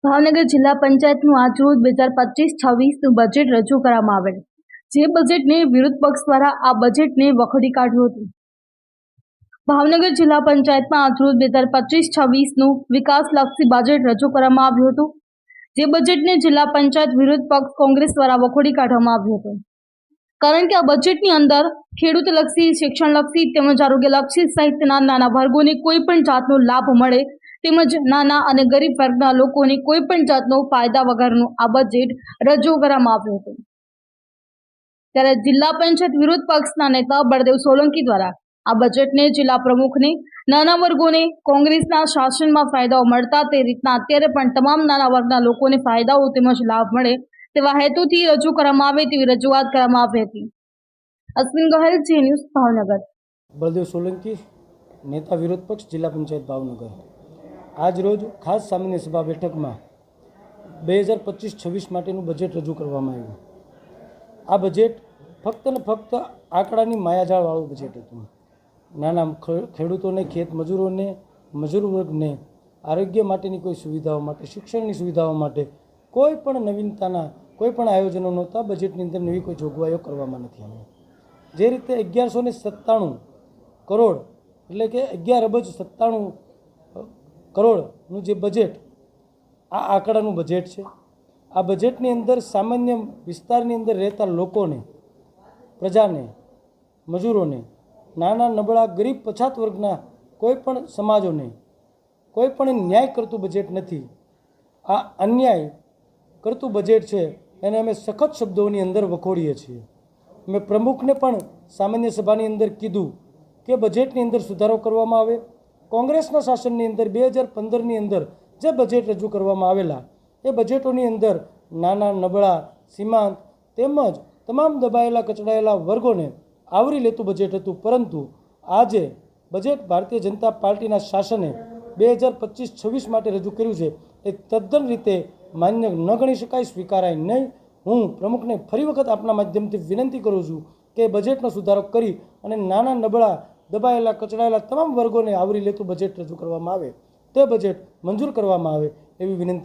ભાવનગર જિલ્લા પંચાયતનું આજરોજ 2025-26નું બજેટ રજૂ કરવામાં આવેલ, જે બજેટને વિરોધ પક્ષ દ્વારા આ બજેટને વખોડી કાઢ્યું હતું. ભાવનગર જિલ્લા પંચાયતમાં આજરોજ 2025-26નું વિકાસલક્ષી બજેટ રજૂ કરવામાં આવ્યું હતું, જે બજેટને જિલ્લા પંચાયત વિરોધ પક્ષ કોંગ્રેસ દ્વારા વખોડી કાઢવામાં આવ્યું હતું. કારણ કે આ બજેટની અંદર ખેડૂતલક્ષી, શિક્ષણલક્ષી તેમજ આરોગ્યલક્ષી સહિતના નાના વર્ગોને કોઈ પણ જાતનો લાભ મળે તેમજ નાના અને ગરીબ વર્ગના લોકોને કોઈ પણ જાતનો ફાયદા વગરનું આ બજેટ રજૂ કરવામાં આવ્યું હતું. ત્યારે જિલ્લા પંચાયત વિરોધ પક્ષના નેતા બળદેવ સોલંકી દ્વારા આ બજેટને જિલ્લા પ્રમુખને નાના વર્ગોને કોંગ્રેસના શાસનમાં ફાયદાઓ મળતા તે રીતના અત્યારે પણ તમામ નાના વર્ગના લોકોને ફાયદાઓ તેમજ લાભ મળે તેવા હેતુથી રજૂ કરવામાં આવે તેવી રજૂઆત કરવામાં આવી હતી. અશ્વિન ગોહેલ, જી ન્યૂઝ, ભાવનગર. બળદેવ સોલંકી, નેતા વિરોધ પક્ષ, જિલ્લા પંચાયત ભાવનગર. આજ રોજ ખાસ સામાન્ય સભા બેઠકમાં 2025-26 માટેનું બજેટ રજૂ કરવામાં આવ્યું. આ બજેટ ફક્ત ને ફક્ત આંકડાની માયાજાળવાળું બજેટ હતું. નાના ખેડૂતોને, ખેત મજૂરોને, મજૂર વર્ગને આરોગ્ય માટેની કોઈ સુવિધાઓ માટે, શિક્ષણની સુવિધાઓ માટે કોઈ પણ નવીનતાના કોઈ પણ આયોજનો નહોતા. બજેટની અંદર નવી કોઈ જોગવાઈઓ કરવામાં નથી આવી. જે રીતે 1197 કરોડ એટલે કે 11 અબજ 97 કરોડનું જે બજેટ, આ આંકડાનું બજેટ છે. આ બજેટની અંદર સામાન્ય વિસ્તારની અંદર રહેતા લોકોને, પ્રજાને, મજૂરોને, નાના નબળા ગરીબ પછાત વર્ગના કોઈ પણ સમાજોને કોઈ પણ ન્યાય કરતું બજેટ નથી. આ અન્યાય કરતું બજેટ છે એને અમે સખત શબ્દોની અંદર વખોડીએ છીએ. મેં પ્રમુખને પણ સામાન્ય સભાની અંદર કીધું કે બજેટની અંદર સુધારો કરવામાં આવે. કોંગ્રેસના શાસનની અંદર 2015ની અંદર જે બજેટ રજૂ કરવામાં આવેલા એ બજેટોની અંદર નાના નબળા, સીમાંત તેમજ તમામ દબાયેલા કચડાયેલા વર્ગોને આવરી લેતું બજેટ હતું. પરંતુ આજે બજેટ ભારતીય જનતા પાર્ટીના શાસને 2025-26 માટે રજૂ કર્યું છે એ તદ્દન રીતે માન્ય ન ગણી શકાય, સ્વીકારાય નહીં. હું પ્રમુખને ફરી વખત આપના માધ્યમથી વિનંતી કરું છું કે બજેટનો સુધારો કરી અને નાના નબળા, દબાયેલા, કચડાયેલા તમામ વર્ગોને આવરી લેતું બજેટ રજૂ કરવામાં આવે, તે બજેટ મંજૂર કરવામાં આવે એવી વિનંતી.